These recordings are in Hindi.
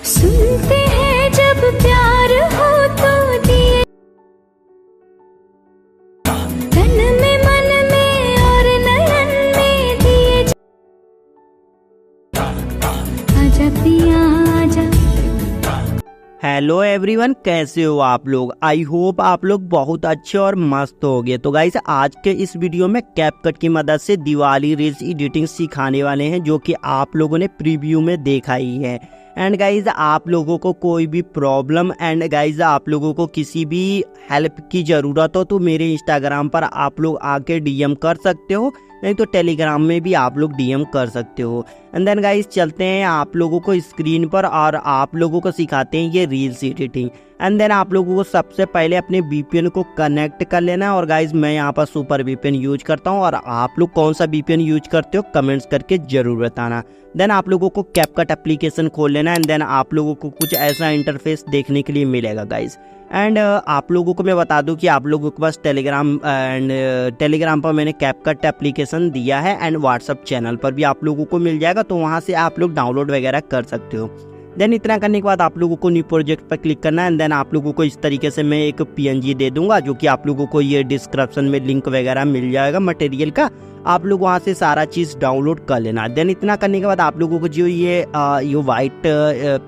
सुनते हैं जब प्यार हो तो दिए तन में मन में और नयन में दिए आजा पिया आजा। हेलो एवरीवन, कैसे हो आप लोग। आई होप आप लोग बहुत अच्छे और मस्त होंगे। तो गाइस आज के इस वीडियो में कैपकट की मदद से दिवाली रील्स एडिटिंग सिखाने वाले हैं, जो कि आप लोगों ने प्रीव्यू में देखा ही है। एंड गाइज आप लोगों को कोई भी प्रॉब्लम एंड गाइज आप लोगों को किसी भी हेल्प की ज़रूरत हो तो मेरे इंस्टाग्राम पर आप लोग आके डीएम कर सकते हो, नहीं तो टेलीग्राम में भी आप लोग डीएम कर सकते हो। एंड देन गाइज चलते हैं आप लोगों को स्क्रीन पर और आप लोगों को सिखाते हैं ये रील्स एडिटिंग। एंड देन आप लोगों को सबसे पहले अपने वीपीएन को कनेक्ट कर लेना है। और गाइज मैं यहाँ पर सुपर वीपीएन यूज करता हूँ, और आप लोग कौन सा वीपीएन यूज करते हो कमेंट्स करके जरूर बताना। देन आप लोगों को कैपकट एप्लीकेशन खोल लेना है। एंड देन आप लोगों को कुछ ऐसा इंटरफेस देखने के लिए मिलेगा गाइज। एंड आप लोगों को मैं बता दूं कि आप लोगों के पास टेलीग्राम पर मैंने कैपकट एप्लीकेशन दिया है, एंड व्हाट्सअप चैनल पर भी आप लोगों को मिल जाएगा, तो वहां से आप लोग डाउनलोड वगैरह कर सकते हो। देन इतना करने के बाद आप लोगों को न्यू प्रोजेक्ट पर क्लिक करना है। एंड देन आप लोगों को इस तरीके से मैं एक पीएनजी दे दूंगा, जो कि आप लोगों को ये डिस्क्रिप्शन में लिंक वगैरह मिल जाएगा मटेरियल का। आप लोग वहाँ से सारा चीज़ डाउनलोड कर लेना। देन इतना करने के बाद आप लोगों को जो ये वाइट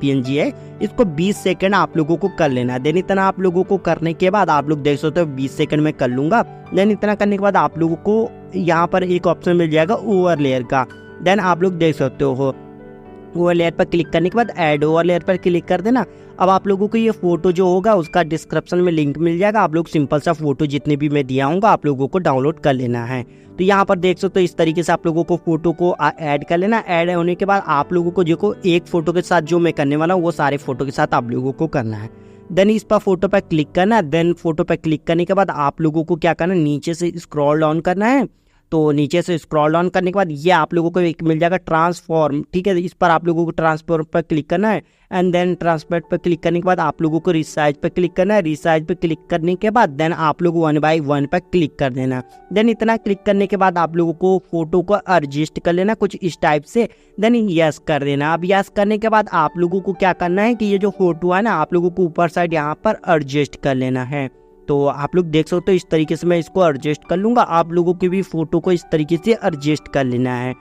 पीएनजी है, इसको 20 सेकंड आप लोगों को कर लेना है। देन इतना आप लोगों को करने के बाद आप लोग देख सकते हो 20 सेकंड में कर लूँगा। देन इतना करने के बाद आप लोगों को यहाँ पर एक ऑप्शन मिल जाएगा ओवरलेयर का। देन आप लोग देख सकते हो ओवरलेयर पर क्लिक करने के बाद ऐड ओवरलेयर पर क्लिक कर देना। अब आप लोगों को ये फोटो जो होगा उसका डिस्क्रिप्शन में लिंक मिल जाएगा। आप लोग सिंपल सा फोटो जितने भी मैं दिया हूँ आप लोगों को डाउनलोड कर लेना है। तो यहाँ पर देख सकते हो इस तरीके से आप लोगों को फोटो को ऐड कर लेना। ऐड होने के बाद आप लोगों को जो एक फोटो के साथ जो मैं करने वाला हूँ वो सारे फोटो के साथ आप लोगों को करना है। देन इस पर फोटो पर क्लिक करना है। देन फोटो पर क्लिक करने के बाद आप लोगों को क्या करना है, नीचे से स्क्रॉल डाउन करना है। तो नीचे से स्क्रॉल डाउन करने के बाद ये आप लोगों को एक मिल जाएगा ट्रांसफॉर्म, ठीक है। इस पर आप लोगों को ट्रांसफॉर्म पर क्लिक करना है। एंड देन ट्रांसफर पर क्लिक करने के बाद आप लोगों को रिसाइज पर क्लिक करना है। रिसाइज पर क्लिक करने के बाद देन आप लोग 1/1 पर क्लिक कर देना। देन इतना क्लिक करने के बाद आप लोगों को फोटो को एडजस्ट कर लेना कुछ इस टाइप से। देन यस कर देना। अब यस करने के बाद आप लोगों को क्या करना है कि ये जो फोटो है ना आप लोगों को ऊपर साइड यहाँ पर एडजस्ट कर लेना है। तो आप लोग देख सकते हो इस तरीके से मैं इसको एडजस्ट कर लूँगा। आप लोगों की भी फोटो को इस तरीके से एडजस्ट कर लेना है।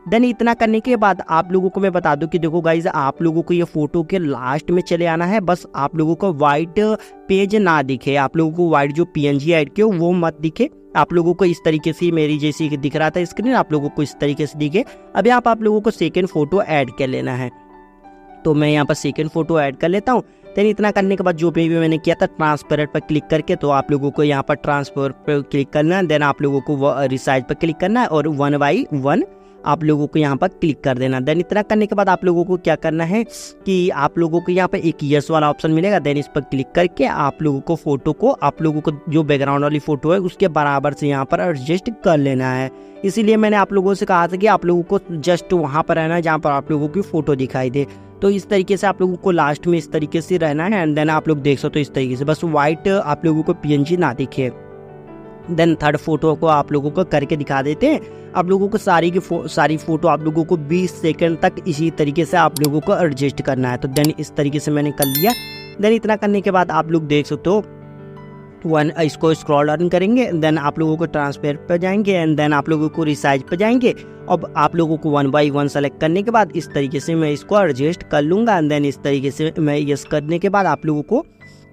देन इतना करने के बाद आप लोगों को मैं बता दूं कि देखो गाइज आप लोगों को ये फोटो के लास्ट में चले आना है। बस आप लोगों को वाइट पेज ना दिखे, आप लोगों को वाइट जो पीएनजी ऐड किया वो मत दिखे। आप लोगों को इस तरीके से मेरी जैसी दिख रहा था स्क्रीन, आप लोगों को इस तरीके से दिखे। अब यहाँ पर आप लोगों को सेकेंड फोटो ऐड कर लेना है। तो मैं यहाँ पर सेकेंड फोटो ऐड कर लेता हूँ। देन इतना करने के बाद जो भी मैंने किया था ट्रांसपेरेंट पर क्लिक करके, तो आप लोगों को यहाँ पर ट्रांसफर पर क्लिक करना है। देन आप लोगों को रिसाइज पर क्लिक करना है और 1/1 आप लोगों को यहाँ पर क्लिक कर देना। देन इतना करने के बाद आप लोगों को क्या करना है कि आप लोगों को यहाँ पर एक यस वाला ऑप्शन मिलेगा। देन इस पर क्लिक करके आप लोगों को फोटो को आप लोगों को जो बैकग्राउंड वाली फोटो है उसके बराबर से यहाँ पर एडजस्ट कर लेना है। इसीलिए मैंने आप लोगों से कहा था कि आप लोगों को जस्ट वहाँ पर रहना है जहाँ पर आप लोगों की फोटो दिखाई दे। तो इस तरीके से आप लोगों को लास्ट में इस तरीके से रहना है। एंड देन आप लोग देख सकते हो इस तरीके से बस वाइट आप लोगों को पीएनजी ना दिखे। देन थर्ड फोटो को आप लोगों को करके दिखा देते हैं। आप लोगों को सारी फोटो आप लोगों को 20 सेकंड तक इसी तरीके से आप लोगों को एडजस्ट करना है। तो देन इस तरीके से मैंने कर लिया। देन इतना करने के बाद आप लोग देख सकते हो इसको स्क्रॉल डाउन करेंगे। देन आप लोगों को ट्रांसफर पर जाएंगे। एंड देन आप लोगों को रिसाइज पर जाएंगे। अब आप लोगों को 1/1 सेलेक्ट करने के बाद इस तरीके से मैं इसको एडजस्ट कर लूँगा। एंड देन इस तरीके से मैं यस करने के बाद आप लोगों को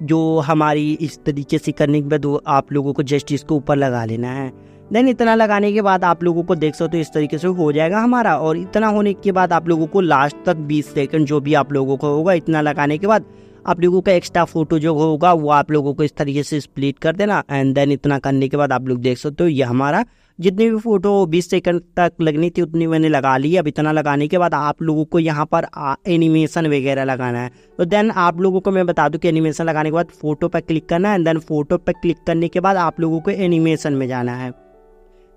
जो हमारी इस तरीके से करने के बाद आप लोगों को जस्ट इसको ऊपर लगा लेना है। देन इतना लगाने के बाद आप लोगों को देख सकते हो इस तरीके से हो जाएगा हमारा। और इतना होने के बाद आप लोगों को लास्ट तक 20 सेकंड जो भी आप लोगों को होगा इतना लगाने के बाद आप लोगों का एक्स्ट्रा फोटो जो होगा वो आप लोगों को इस तरीके से स्प्लिट कर देना। एंड देन इतना करने के बाद आप लोग देख सकते हो ये हमारा जितनी भी फोटो 20 सेकंड तक लगनी थी उतनी मैंने लगा ली। अब इतना लगाने के बाद आप लोगों को यहाँ पर एनिमेशन वगैरह लगाना है। तो देन आप लोगों को मैं बता दूं कि एनिमेशन लगाने के बाद फोटो पर क्लिक करना है। एंड देन फोटो पर क्लिक करने के बाद आप लोगों को एनिमेशन में जाना है।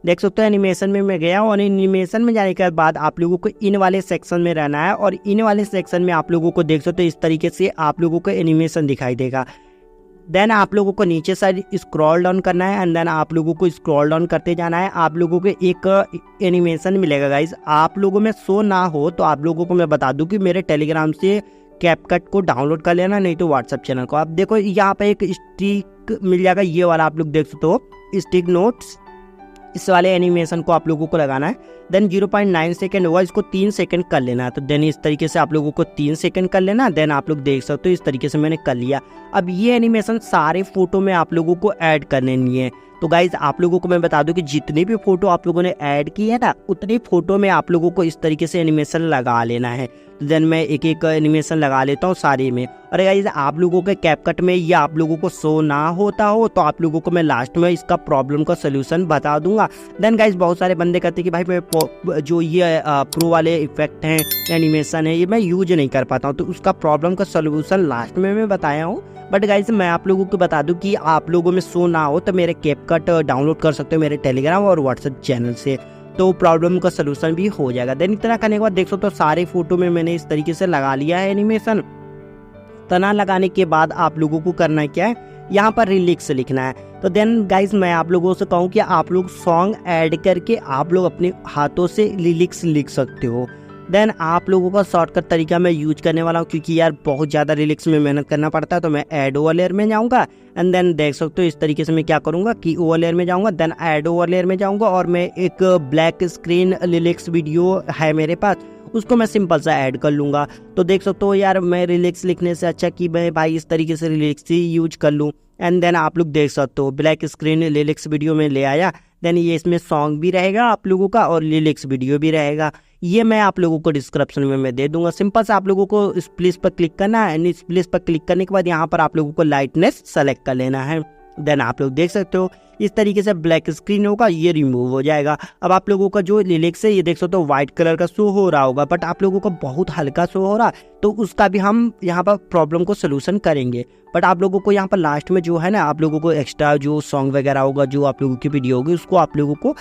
देख सकते हो एनिमेशन में मैं गया और एनिमेशन में जाने के बाद आप लोगों को इन वाले सेक्शन में रहना है। और इन वाले सेक्शन में आप लोगों को देख सकते हो इस तरीके से आप लोगों को एनिमेशन दिखाई देगा। देन आप लोगों को नीचे साइड स्क्रॉल डाउन करना है। एंड देन आप लोगों को स्क्रॉल डाउन करते जाना है। आप लोगों को एक एनिमेशन मिलेगा गाइज। आप लोगों में शो ना हो तो आप लोगों को मैं बता दूं कि मेरे टेलीग्राम से कैपकट को डाउनलोड कर लेना, नहीं तो व्हाट्सएप चैनल को। आप देखो यहाँ पे एक स्टिक मिल जाएगा, ये वाला आप लोग देख सकते हो स्टिक नोट्स, इस वाले एनिमेशन को आप लोगों को लगाना है। देन 0.9 सेकेंड हुआ, इसको 3 सेकेंड कर लेना है। तो देन इस तरीके से आप लोगों को 3 सेकेंड कर लेना। देन आप लोग देख सकते हो इस तरीके से मैंने कर लिया। अब ये एनिमेशन सारे फोटो में आप लोगों को ऐड करने नहीं है। तो गाइज आप लोगों को मैं बता दूं कि जितनी भी फोटो आप लोगों ने ऐड की है ना, उतनी फोटो में आप लोगों को इस तरीके से एनिमेशन लगा लेना है। तो देन मैं एक एक एनिमेशन लगा लेता हूँ सारे में। और गाइज आप लोगों के कैपकट में ये आप लोगों को शो ना होता हो तो आप लोगों को मैं लास्ट में इसका प्रॉब्लम का सोल्यूशन बता दूंगा। देन गाइज बहुत सारे बंदे कहते हैं कि भाई मैं जो ये प्रो वाले इफेक्ट हैं, एनिमेशन है, ये मैं यूज नहीं कर पाता हूँ। तो उसका प्रॉब्लम का सोल्यूशन लास्ट में मैं बताया हूँ। बट गाइज मैं आप लोगों को बता दूं कि आप लोगों में शो ना हो तो मेरे कैपकट डाउनलोड कर सकते हो मेरे टेलीग्राम और व्हाट्सएप चैनल से, तो प्रॉब्लम का सोल्यूशन भी हो जाएगा। देन इतना करने के बाद देख सकते हो सारे फोटो में मैंने इस तरीके से लगा लिया है एनिमेशन। तना लगाने के बाद आप लोगों को करना है क्या है, यहाँ पर रिलिक्स लिखना है। तो देन गाइज मैं आप लोगों से कहूँ कि आप लोग सॉन्ग ऐड करके आप लोग अपने हाथों से लिरिक्स लिख सकते हो। देन आप लोगों का शॉर्टकट तरीका मैं यूज करने वाला हूँ, क्योंकि यार बहुत ज़्यादा लिरिक्स में मेहनत करना पड़ता है। तो मैं ऐड ओवर लेयर में जाऊँगा एंड देन देख सकते हो इस तरीके से मैं क्या करूँगा कि ओवर लेयर में जाऊँगा, देन ऐड ओवर लेयर में जाऊँगा और मैं एक ब्लैक स्क्रीन लिरिक्स वीडियो है मेरे पास, उसको मैं सिंपल सा ऐड कर लूँगा। तो देख सकते हो यार मैं रिलिक्स लिखने से अच्छा कि मैं भाई इस तरीके से रिलिक्स ही यूज कर लूँ। एंड देन आप लोग देख सकते हो ब्लैक स्क्रीन लिरिक्स वीडियो में ले आया। देन ये इसमें सॉन्ग भी रहेगा आप लोगों का और लिरिक्स वीडियो भी रहेगा। ये मैं आप लोगों को डिस्क्रिप्शन में मैं दे दूंगा। सिंपल से आप लोगों को इस प्लेस पर क्लिक करना है एंड इस प्लेस पर क्लिक करने के बाद यहाँ पर आप लोगों को लाइटनेस सेलेक्ट कर लेना है। देन आप लोग देख सकते हो इस तरीके से ब्लैक स्क्रीन होगा, ये रिमूव हो जाएगा। अब आप लोगों का जो लिरिक्स है ये देख सकते हो व्हाइट कलर का शो हो रहा होगा, बट आप लोगों को बहुत हल्का शो हो रहा, तो उसका भी हम यहाँ पर प्रॉब्लम को सोल्यूशन करेंगे। बट आप लोगों को यहाँ पर लास्ट में जो है ना, आप लोगों को एक्स्ट्रा जो सॉन्ग वगैरह होगा, जो आप लोगों की वीडियो होगी, उसको आप लोगों को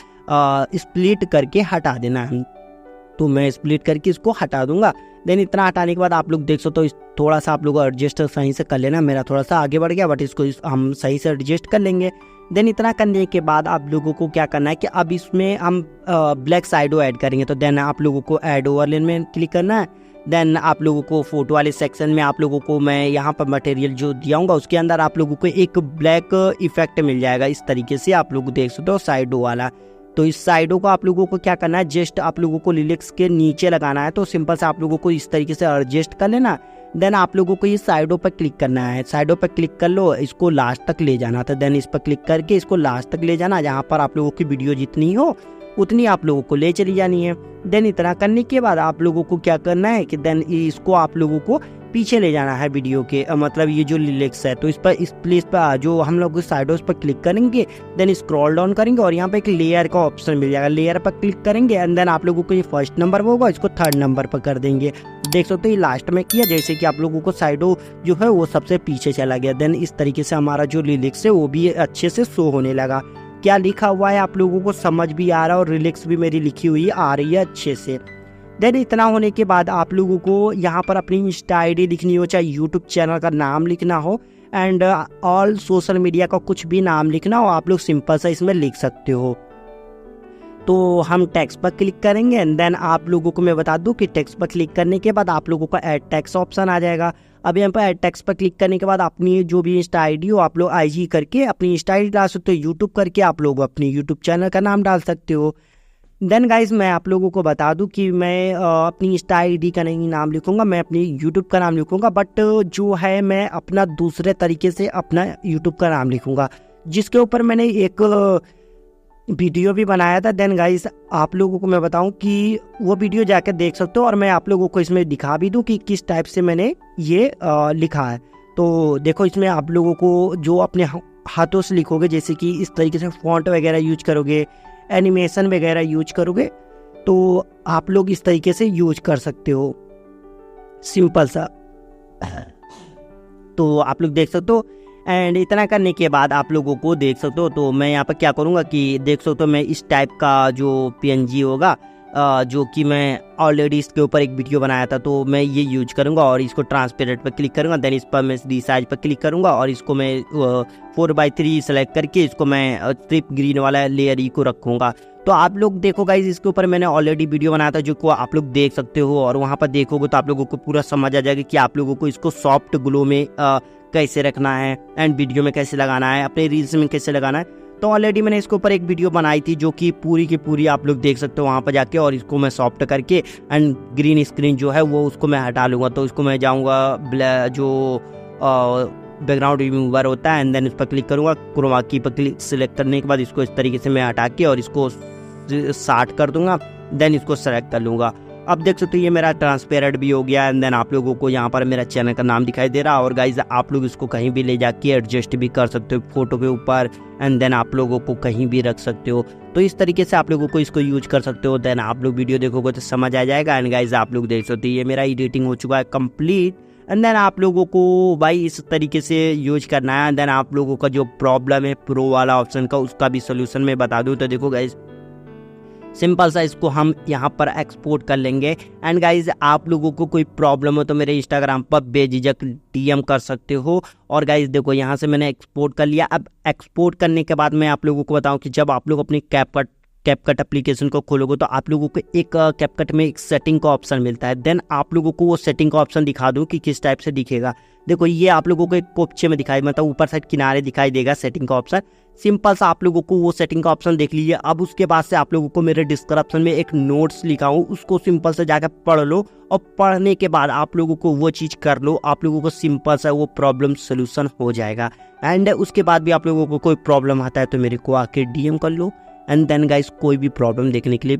स्प्लिट करके हटा देना है। तो मैं स्प्लिट करके इसको हटा दूंगा। देन इतना हटाने के बाद आप लोग देख सकते हो थोड़ा सा आप लोग एडजस्ट सही से कर लेना। मेरा थोड़ा सा आगे बढ़ गया, बट इसको हम सही से एडजस्ट कर लेंगे। देन इतना करने के बाद आप लोगों को क्या करना है कि अब इसमें हम ब्लैक साइडो ऐड करेंगे। तो देन आप लोगों को ऐड ओवरले में क्लिक करना है। देन आप लोगों को फोटो वाले सेक्शन में आप लोगों को मैं यहाँ पर मटेरियल जो दिया हूँ उसके अंदर आप लोगों को एक ब्लैक इफेक्ट मिल जाएगा। इस तरीके से आप लोग देख सकते हो साइडो वाला। तो इस साइडों को आप लोगों को क्या करना है, जस्ट आप लोगों को लिरिक्स के नीचे लगाना है। तो सिंपल से आप लोगों को इस तरीके से एडजस्ट कर लेना। देन आप लोगों को ये साइडों पर क्लिक करना है। साइडों पर क्लिक कर लो, इसको लास्ट तक ले जाना था। देन इस पर क्लिक करके इसको लास्ट तक ले जाना, जहाँ पर आप लोगों की वीडियो जितनी हो उतनी आप लोगों को ले चली जानी है। देन इतना करने के बाद आप लोगों को क्या करना है कि देन इसको आप लोगों को पीछे ले जाना है वीडियो के, मतलब ये जो लिरिक्स है। तो इस पर इस प्लेस पर जो हम लोग साइडों पर क्लिक करेंगे, देन स्क्रॉल डाउन करेंगे और यहाँ पे एक लेयर का ऑप्शन मिल जाएगा। लेयर पर क्लिक करेंगे एंड देन आप लोगों को ये फर्स्ट नंबर होगा, इसको थर्ड नंबर पर कर देंगे। देख सकते हो ये लास्ट में किया, जैसे कि आप लोगों को साइडो जो है वो सबसे पीछे चला गया। देन इस तरीके से हमारा जो लिरिक्स है वो भी अच्छे से शो होने लगा। क्या लिखा हुआ है आप लोगों को समझ भी आ रहा है और लिरिक्स भी मेरी लिखी हुई आ रही है अच्छे से। देन इतना होने के बाद आप लोगों को यहाँ पर अपनी इंस्टा आईडी लिखनी हो, चाहे यूट्यूब चैनल का नाम लिखना हो एंड ऑल सोशल मीडिया का कुछ भी नाम लिखना हो, आप लोग सिंपल सा इसमें लिख सकते हो। तो हम टेक्स्ट पर क्लिक करेंगे एंड देन आप लोगों को मैं बता दूं कि टेक्स्ट पर क्लिक करने के बाद आप लोगों का ऐड टेक्स्ट ऑप्शन आ जाएगा। अब यहाँ पर ऐड टेक्स्ट पर क्लिक करने के बाद अपनी जो भी इंस्टा आईडी हो आप लोग आईजी करके अपनी इंस्टा आईडी डाल सकते हो, यूट्यूब करके आप लोग अपनी यूट्यूब चैनल का नाम डाल सकते हो। देन गाइज मैं आप लोगों को बता दूं कि मैं अपनी इंस्टा आईडी का नहीं नाम लिखूंगा, मैं अपनी यूट्यूब का नाम लिखूंगा। बट जो है मैं अपना दूसरे तरीके से अपना यूट्यूब का नाम लिखूंगा, जिसके ऊपर मैंने एक वीडियो भी बनाया था। देन गाइस आप लोगों को मैं बताऊं कि वो वीडियो जाकर देख सकते हो और मैं आप लोगों को इसमें दिखा भी दूं कि किस टाइप से मैंने ये लिखा है। तो देखो इसमें आप लोगों को जो अपने हाथों से लिखोगे, जैसे कि इस तरीके से फॉन्ट वगैरह यूज करोगे, एनिमेशन वगैरह यूज करोगे, तो आप लोग इस तरीके से यूज कर सकते हो सिंपल सा। तो आप लोग देख सकते हो एंड इतना करने के बाद आप लोगों को देख सकते हो। तो मैं यहाँ पर क्या करूँगा कि देख सकते हो मैं इस टाइप का जो PNG होगा जो कि मैं ऑलरेडी इसके ऊपर एक वीडियो बनाया था, तो मैं ये यूज करूँगा और इसको ट्रांसपेरेंट पर क्लिक करूँगा। देन इस पर मैं रिसाइज पर क्लिक करूँगा और इसको मैं 4:3 सेलेक्ट करके इसको मैं सिर्फ ग्रीन वाला लेयर ही को रखूँगा। तो आप लोग देखो गाइज, इसके ऊपर मैंने ऑलरेडी वीडियो बनाया था जो को आप लोग देख सकते हो, और वहाँ पर देखोगे तो आप लोगों को पूरा समझ आ जाएगा कि आप लोगों को इसको सॉफ्ट ग्लो में कैसे रखना है एंड वीडियो में कैसे लगाना है, अपने रील्स में कैसे लगाना है। तो ऑलरेडी मैंने इसके ऊपर एक वीडियो बनाई थी जो कि पूरी की पूरी आप लोग देख सकते हो वहाँ पर जाके, और इसको मैं सॉफ्ट करके एंड ग्रीन स्क्रीन जो है वो उसको मैं हटा लूँगा। तो इसको मैं जाऊँगा जो बैकग्राउंड रिमूवर होता है एंड देन उस पर क्लिक करूँगा, क्रोमा की पर क्लिक सिलेक्ट करने के बाद इसको इस तरीके से मैं हटा के और इसको 60 कर दूंगा। देन इसको सेलेक्ट कर लूँगा। अब देख सकते हो ये मेरा ट्रांसपेरेंट भी हो गया एंड देन आप लोगों को यहाँ पर मेरा चैनल का नाम दिखाई दे रहा है। और गाइज आप लोग इसको कहीं भी ले जाके एडजस्ट भी कर सकते हो फोटो के ऊपर एंड देन आप लोगों को कहीं भी रख सकते हो। तो इस तरीके से आप लोगों को इसको यूज कर सकते हो। देन आप लोग वीडियो देखोगे तो समझ आ जाएगा। एंड गाइज आप लोग देख सकते हो ये मेरा एडिटिंग हो चुका है कंप्लीट। एंड देन आप लोगों को भाई इस तरीके से यूज करना है। देन आप लोगों का जो प्रॉब्लम है प्रो वाला ऑप्शन का, उसका भी सोल्यूशन मैं बता दूँ। तो देखो गाइज सिंपल सा इसको हम यहाँ पर एक्सपोर्ट कर लेंगे। एंड गाइज आप लोगों को कोई प्रॉब्लम हो तो मेरे इंस्टाग्राम पर बेझिझक DM कर सकते हो। और गाइज देखो यहाँ से मैंने एक्सपोर्ट कर लिया। अब एक्सपोर्ट करने के बाद मैं आप लोगों को बताऊँ कि जब आप लोग अपनी कैपकट एप्लीकेशन को खोलोगे तो आप लोगों को एक कैपकट में एक सेटिंग का ऑप्शन मिलता है। देन आप लोगों को वो सेटिंग का ऑप्शन दिखा दूँ कि किस टाइप से दिखेगा। देखो ये आप लोगों को एक कोपचे में दिखाई, मतलब ऊपर साइड किनारे दिखाई देगा सेटिंग का ऑप्शन। सिंपल सा आप लोगों को वो सेटिंग का ऑप्शन देख लीजिए। अब उसके बाद से आप लोगों को मेरे डिस्क्रिप्शन में एक नोट्स लिखा हूँ, उसको सिंपल से जाकर पढ़ लो और पढ़ने के बाद आप लोगों को वो चीज़ कर लो। आप लोगों को सिंपल सा वो प्रॉब्लम सोल्यूशन हो जाएगा। एंड उसके बाद भी आप लोगों को कोई प्रॉब्लम आता है तो मेरे को आके DM कर लो। एंड देन गाइस कोई भी प्रॉब्लम देखने के लिए